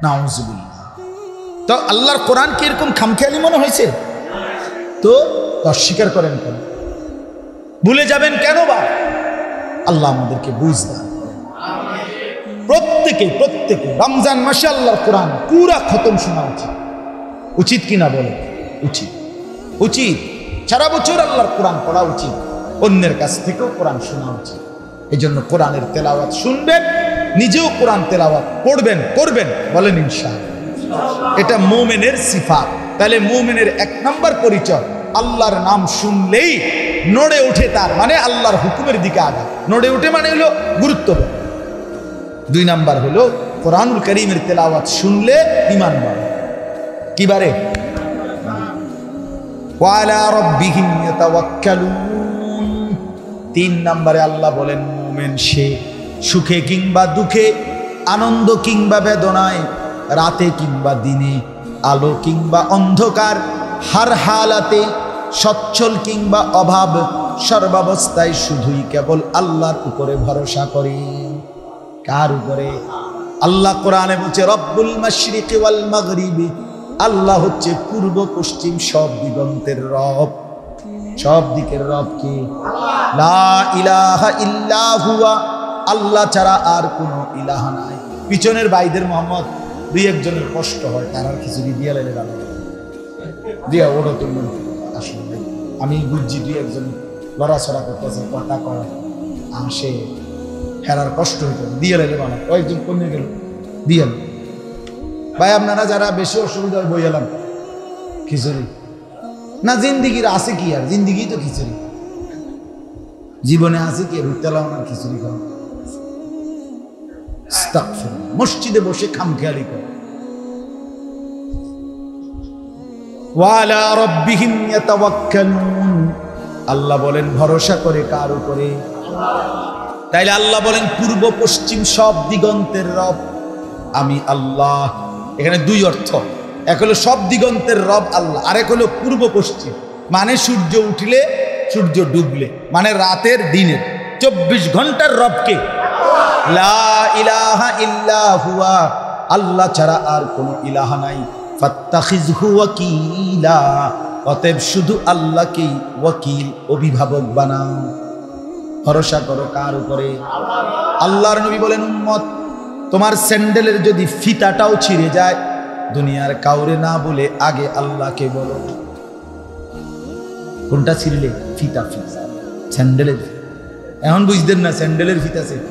নাউজুবিল্লাহ। তো আল্লাহর কোরআন কি এরকম খামখেয়ালি মনে হয়েছে? তো অস্বীকার করেন কেন? ভুলে যাবেন কেন? বা আল্লাহ আমাদেরকে বুঝ দেন। প্রত্যেকে রমজান মাসে আল্লাহর কোরআন পুরা খতম শোনা উচিত। উচিত কিনা বলে? উচিত। সারা বছর আল্লাহর কোরআন পড়া উচিত, অন্যের কাছ থেকেও কোরআন শোনা উচিত। এই জন্য কোরআনের তেলাওয়াত শুনবেন, নিজেও কোরআন তেলাওয়াত পড়বেন, করবেন, বলেন ইনশাআল্লাহ। এটা মুমিনের সিফাত। তাহলে মুমিনের 1 নম্বর পরিচয়, আল্লাহর নাম শুনলেই নড়ে ওঠে, তার মানে আল্লাহর হুকুমের দিকে আগায়। নড়ে ওঠে মানে হলো গুরুত্ব দেয়। 2 নাম্বার হলো কোরআনুল কারীমের তেলাওয়াত শুনলে ঈমান বাড়ে। কি বাড়ে? ওয়ালা রাব্বিহিম ইয়াতাওয়াক্কালুন। 3 নম্বরে আল্লাহ বলেন মুমিন সে সুখে কিংবা দুঃখে, আনন্দ কিংবা বেদনায়, রাতে কিংবা দিনে, আলো কিংবা অন্ধকার, হার হালাতে, সচ্ছল কিংবা অভাব, সর্বাবস্থায় শুধুই কেবল আল্লাহর উপরে ভরসা করে। কার উপরে? আল্লাহ কোরআনে বলছে রব্বুল মাশরিকি ওয়াল মাগরিবি, আল্লাহ হচ্ছে পূর্ব পশ্চিম সব দিগন্তের রব। সব দিকের রব কি? লা ইলাহা ইল্লা হুয়া, আল্লাহ ছাড়া আর কোনো ইলাহা নাই। পিছনের ভাইদের মোহাম্মদ 2-1 জনের কষ্ট হয়, তার আর খিচুড়ি দিয়ে লাইলে ভালো দিয়া ওটা তুমি আসলে আমি বুঝছি 2-1 জন লড়াছড়া করতেছে, কথা করা আসে, হেরার কষ্ট হইতে দিয়ে লাইলে ভালো। কয়েকজন কমে গেল দিয়ে ভাই, আপনারা যারা বেশি অসুবিধার বই এলাম খিচুড়ি না, জিন্দিগির আছে কি? আর জিন্দিগি তো খিচুড়ি, জীবনে আছে কি? রুতেলাম না খিচুড়ি খাওয়া। মসজিদে বসে খামখেয়ালি করে। ওয়ালা রাব্বিহিম ইয়াতাওয়াক্কালুন, আল্লাহ বলেন ভরসা করে কার উপরে? তাইলে আল্লাহ বলেন পূর্ব পশ্চিম সব দিগন্তের রব আমি আল্লাহ। এখানে 2 অর্থ, এক হলো সব দিগন্তের রব আল্লাহ, আরেক হলো পূর্ব পশ্চিম, মানে সূর্য উঠলে সূর্য ডুবলে, মানে রাতের দিনের 24 ঘন্টার রবকে। লা ইলাহা ইল্লা হুয়া, আল্লাহ ছাড়া আর কোনো ইলাহা নাই। ফাত্তাখিযহু ওয়াকিলা, অতএব শুধু আল্লাহকেই ওয়াকিল, অভিভাবক বানাও। ভরসা করো কার উপরে? আল্লাহর নবী বলেন উম্মত, তোমার স্যান্ডেলের যদি ফিতাটাও ছিঁড়ে যায়, দুনিয়ার কাউরে না বলে আগে আল্লাহকে বলো। কোনটা ছিঁড়লে? ফিতা স্যান্ডেলের। এখন বুঝতেন না স্যান্ডেলের ফিতা ছিল।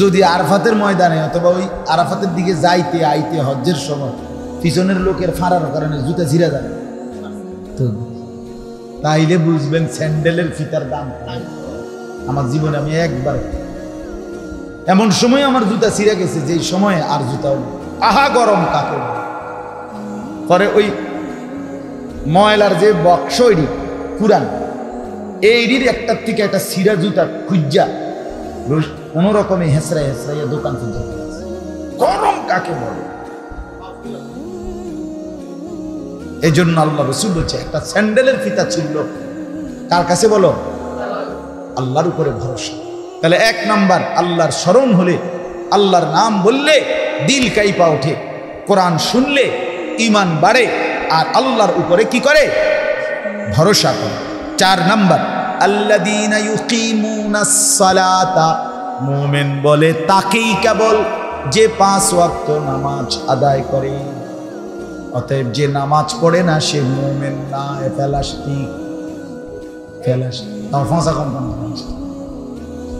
যদি আরাফাতের ময়দানে অথবা ওই আরাফাতের দিকে যাইতে আইতে হজ্জের সময় পিছনের লোকের ফাঁড়ার কারণে জুতা ছিঁড়ে যায়, তো তাইলে বুঝবেন স্যান্ডেলের ফিতার দাম। আমার জীবনে আমি একবার এমন সময় আমার জুতা ছিঁড়ে গেছে, যে সময়ে আর জুতাও আহা গরম কাকে পরে ওই ময়লার যে বক্স এডি পুরান, এইডির একটার থেকে একটা ছিঁড়া জুতা খুঁজা কোন রকমে হেসরাইয়া দোকান খুঁজা। গরম কাকে বলে? এই জন্য আল্লাহ রাসূল বলছে একটা স্যান্ডেলের ফিতা ছিল কার কাছে? বলো আল্লাহর উপরে ভরসা। তাহলে 1 নাম্বার আল্লাহর স্মরণ হলে, আল্লাহর নাম বললে দিল কাইপা ওঠে, কোরআন শুনলে ঈমান বাড়ে, আর আল্লাহর উপরে কি করে? ভরসা করে। 4 নাম্বার আল্লাযীনা ইউকিমুনাস সালাতা, মুমিন বলে তাকেই কেবল যে 5 ওয়াক্ত নামাজ আদায় করে। অতএব যে নামাজ পড়ে না সে মুমিন না, প্লাস্টিক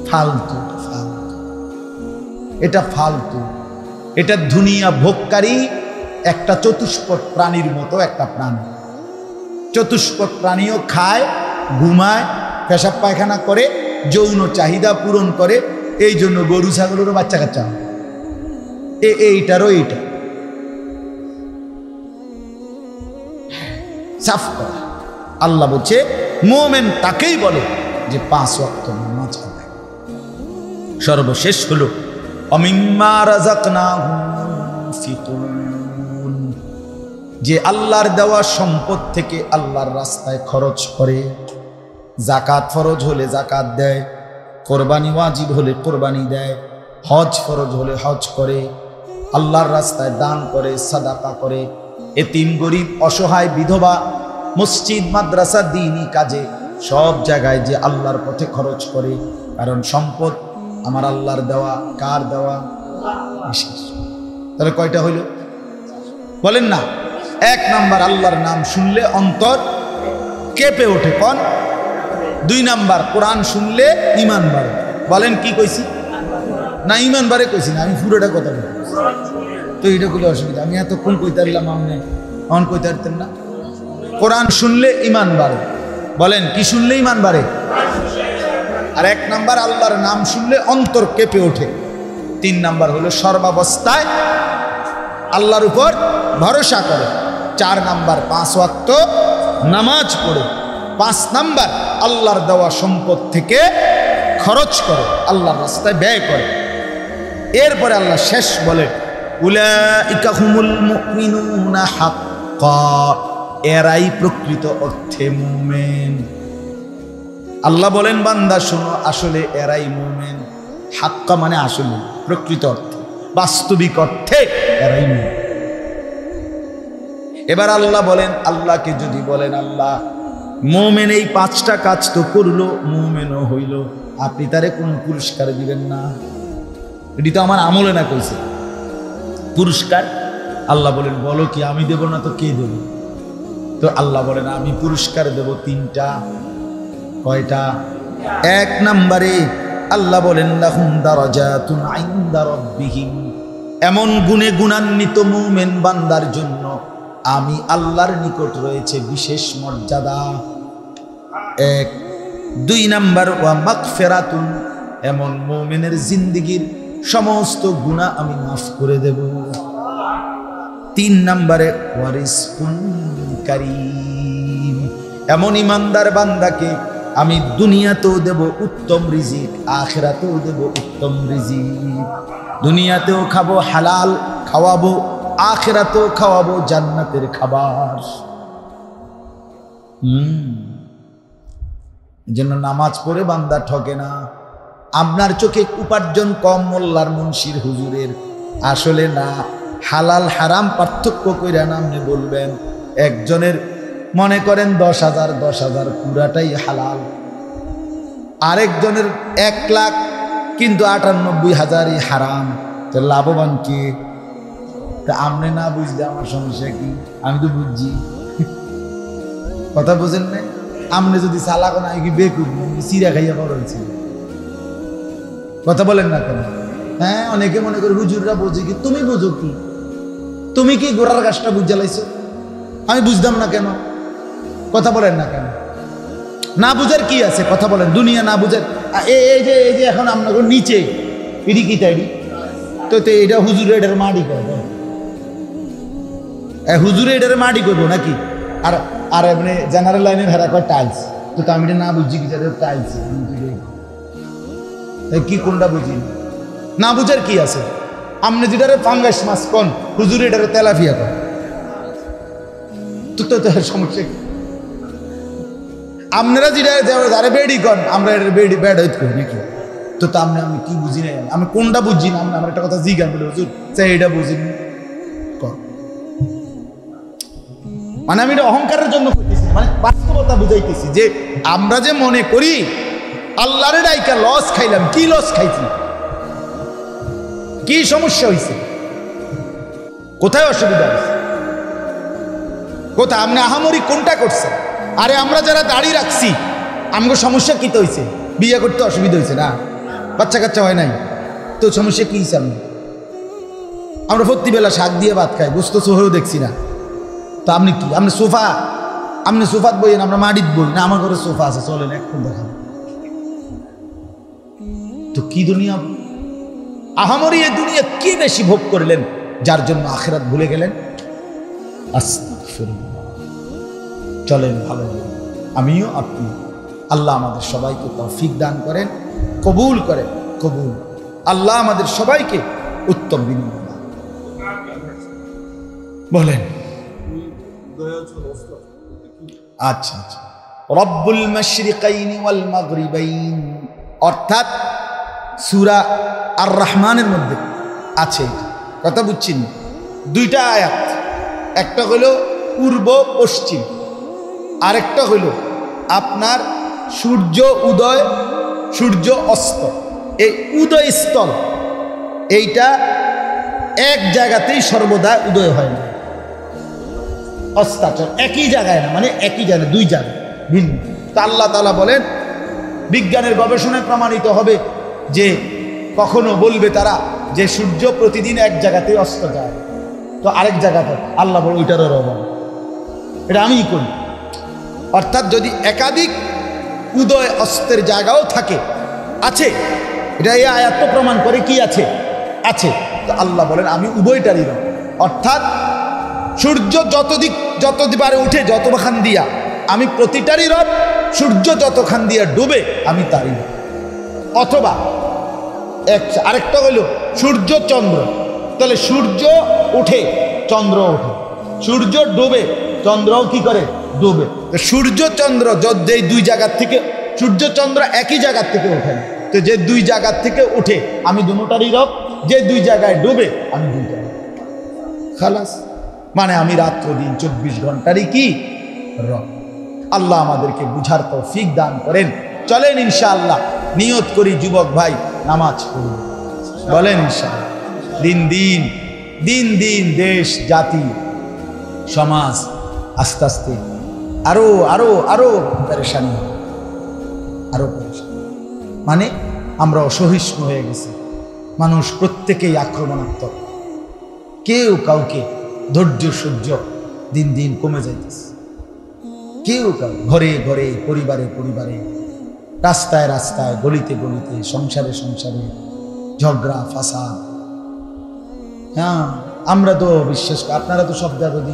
ফালতু, এটা ফালতু, এটা দুনিয়া ভোগকারী একটা চতুষ্পদ প্রাণীর মতো একটা প্রাণী। চতুষ্পদ প্রাণীও খায়, ঘুমায়, পেশাব পায়খানা করে, যৌন চাহিদা পূরণ করে। এই জন্য গরু ছাগলেরও বাচ্চা কাচ্চা হয়, এইটারও এইটা সাফ করা। আল্লাহ বলছে মুমিন তাকেই বলে যে 5 ওয়াক্ত নামাজ পড়ে। সর্বশেষ হলো অমিম্মা রাযাকনাহুম ইউনফিকুন, যে আল্লাহর দেওয়া সম্পদ থেকে আল্লাহর রাস্তায় খরচ করে। যাকাত ফরজ হলে যাকাত দেয়, কোরবানি ওয়াজিব হলে কোরবানি দেয়, হজ ফরজ হলে হজ করে, আল্লাহর রাস্তায় দান করে, সাদাকা করে, এতিম গরিব অসহায় বিধবা, মসজিদ মাদ্রাসা দ্বীনি কাজে সব জায়গায় যে আল্লাহর পথে খরচ করে। কারণ সম্পদ আমার আল্লাহর দেওয়া। কার দেওয়া? বিশেষ। তাহলে কয়টা হইল বলেন না? 1 নাম্বার, আল্লাহর নাম শুনলে অন্তর কেঁপে ওঠে। কোন? 2 নাম্বার, কোরআন শুনলে ঈমান বাড়ে। বলেন কি কইছি? না ঈমান বাড়ে কইছি না, আমি পুরোটা কথা বলি। তো এটা কোনো অসুবিধা, আমি এতক্ষণ কইতে পারলাম, আপনি অন কইতে পারতেন না? কোরআন শুনলে ঈমান বাড়ে। বলেন কি শুনলে ঈমান বাড়ে? আর 1 নাম্বার, আল্লাহর নাম শুনলে অন্তর কেঁপে ওঠে। 3 নাম্বার হলো সর্বাবস্থায় আল্লাহর উপর ভরসা করে। 4 নাম্বার 5 ওয়াক্ত নামাজ পড়ে। 5 নাম্বার আল্লাহর দেওয়া সম্পদ থেকে খরচ করে, আল্লাহর রাস্তায় ব্যয় করে। এরপরে আল্লাহ শেষ বলে, উলাইকা হুমুল মুমিনুনা হাক্কা, এরাই প্রকৃত অর্থে মুমিন। আল্লাহ বলেন বান্দা শোনো, আসলে এরাই মুমিন। হাক্কা মানে আসলে, প্রকৃত অর্থে, বাস্তবিক অর্থে এরাই মুমিন। এবার আল্লাহ বলেন, আল্লাহকে যদি বলেন আল্লাহ মুমিন এই 5টা কাজ তো করলো, মুমিনও হইল, আপনি তারে কোনো পুরস্কার দিবেন না? এটি তো আমার আমলে না কইছে পুরস্কার। আল্লাহ বলেন বলো কি, আমি দেব না তো কে দেব? তো আল্লাহ বলেন আমি পুরস্কার দেব 3টা। কয়টা? 1 নম্বরে আল্লাহ বলেন লাহুম দারাজাতুন ইনদা রাব্বিহিম, এমন গুণে গুণান্বিত মুমিন বান্দার জন্য আমি আল্লাহর নিকট রয়েছে বিশেষ মর্যাদা। 1। 2 নাম্বার ওয়া মাগফিরাতুন, এমন মুমিনের জিন্দেগীর সমস্ত গুনাহ আমি মাফ করে দেব। 3 নম্বরে ওয়া রিজকুন কারীম, এমন ইমানদার বান্দাকে আমি দুনিয়াতেও দেব উত্তম রিজিক, আখিরাতেও দেব উত্তম রিজিক। দুনিয়াতেও খাবো হালাল খাওয়াবো, আখিরাতেও খাওয়াবো জান্নাতের খাবার। এজন্য নামাজ পড়ে বান্দা ঠকে না। আপনার চোখে উপার্জন কম মোল্লার মুন্সির হুজুরের, আসলে না। হালাল হারাম পার্থক্য কইরা না আপনি বলবেন। একজনের মনে করেন 10,000 পুরাটাই হালাল, আরেকজনের 1 লাখ কিন্তু 98,000ই হারাম। তো লাভবান কে? তা আপনি না বুঝলে আমার সমস্যা কি? আমি তো বুঝছি। কথা বুঝেন না? আপনি যদি চালাক না কি বেকুব, চিরা খাইয়া বড় হয়েছে। কথা বলেন না কেন? হ্যাঁ, অনেকে মনে করে হুজুররা বোঝে কি, তুমি বোঝো কি? তুমি কি গোড়ার গাছটা বুঝে লাইছো? আমি বুঝতাম না কেন? কথা বলেন না কেন? না বুঝার কি আছে? কথা বলেন। দুনিয়া না বুঝার, এই যে এখন আপনার নিচে এটি কি তাই তো এটা হুজুরে এটার মাটি করবো, হুজুরে এটার মাটি করবো নাকি? আর আর এমনি জেনারেল লাইনের হেরা কয় টাইলস। তো আমি এটা না বুঝছি কি টাইলস কি, কোনটা বুঝি? না বুঝার কি আছে? আপনি যেটারে ফাঙ্গাস মাছ কন, হুজুরে এটারে তেলাফিয়া কন, তো সমস্যা কি? আপনারা যেটা যারা বেডি কন, আমরা এটার বেডি ব্যাড হইতে করি নাকি? তো আমি কি বুঝি না, আমি কোনটা বুঝি না? আপনি আমার একটা কথা জিজ্ঞান বলে হুজুর চাই এটা বুঝিনি কন। মানে আমি এটা অহংকারের জন্য কইতেছি, মানে বাস্তবতা বুঝাইতেছি যে আমরা যে মনে করি আল্লাহরে ডাইকা লস খাইলাম, কি লস খাইছি? কি সমস্যা হয়েছে? কোথায় অসুবিধা হয়েছে? কোথায়? আপনি আহামরি কোনটা করছেন? আরে আমরা যারা দাড়ি রাখছি আমাকে সমস্যা কি তো হয়েছে? বিয়ে করতে অসুবিধা হয়েছে না? বাচ্চা কাচ্চা হয় নাই তো সমস্যা কি হয়েছে? আমরা প্রতিবেলা শাক দিয়ে ভাত খাই, গোস্ত সোহেও দেখছি না। তো আপনি কি? আপনি সোফাত বইয়েন, আমরা মাটিত বই না? আমার ঘরে সোফা আছে, চলেন এখন দেখান। তো কি দুনিয়া আহামরি, এ দুনিয়া কি বেশি ভোগ করলেন যার জন্য আখিরাত ভুলে গেলেন? আস্তাগফিরুল্লাহ। চলেন ভালো, আমিও আপনি, আল্লাহ আমাদের সবাইকে তৌফিক দান করেন, কবুল করেন, কবুল। আল্লাহ আমাদের সবাইকে উত্তম বিনিময় দান বলেন। আচ্ছা আচ্ছা, রব্বুল মাশরিকাইনি ওয়াল মাগরিবাইন, অর্থাৎ সূরা আর রহমানের মধ্যে আছে কথা বুঝছেন? দুইটা আয়াত, একটা হলো পূর্ব পশ্চিম, আরেকটা হলো আপনার সূর্য উদয় সূর্য অস্ত। এই উদয় স্থল এইটা এক জায়গাতেই সর্বদা উদয় হয় না, অস্তাচল একই জায়গায় না, মানে একই জায়গায়, দুই জায়গায় ভিন্ন। তা আল্লাহ তাআলা বলেন বিজ্ঞানের গবেষণায় প্রমাণিত হবে যে কখনো বলবে তারা যে সূর্য প্রতিদিন এক জায়গাতেই অস্ত যায়, তো আরেক জায়গাতে আল্লাহ বলে ওইটারও রব, এটা আমিই করি। অর্থাৎ যদি একাধিক উদয় অস্তের জায়গাও থাকে, আছে, এটা এই আয়াত তো প্রমাণ করে কি আছে, আছে। তো আল্লাহ বলেন আমি উভয়টারই রব। অর্থাৎ সূর্য যতবারে উঠে যতখান দিয়া আমি প্রতিটারই রব, সূর্য যতখান দিয়া ডুবে আমি তারই রব। অথবা আরেকটা হইল সূর্য চন্দ্র, তাহলে সূর্য ওঠে চন্দ্র ওঠে, সূর্য ডুবে চন্দ্রও কি করে, ডুবে। সূর্য চন্দ্র যেই দুই জায়গার থেকে, সূর্য চন্দ্র একই জায়গার থেকে ওঠে না, তো যে দুই জায়গার থেকে ওঠে আমি দুটারই রব, যে দুই জায়গায় ডুবে আমি দুইটারই খালাস। মানে আমি রাত্র দিন 24 ঘন্টারই কি রব। আল্লাহ আমাদেরকে বুঝার তৌফিক দান করেন। চলেন ইনশাআল্লাহ নিয়ত করি যুবক ভাই নামাজ পড়ব, বলেন ইনশাআল্লাহ। দিন দিন দেশ জাতি সমাজ আস্তে আস্তে আরো আরো আরো পেরেশানি হবে, আরো পেরেশানি। মানে আমরা অসহিষ্ণু হয়ে গেছি, মানুষ প্রত্যেকেই আক্রমণাত্মক, কেউ কাউকে ধৈর্য সহ্য দিন দিন কমে যাইতেছে, কেউ কাউ ঘরে ঘরে পরিবারে পরিবারে রাস্তায় রাস্তায় গলিতে গলিতে সংসারে সংসারে ঝগড়া ফাসাদ। হ্যাঁ আমরা তো বিশ্বাস, আপনারা তো সব জায়গায়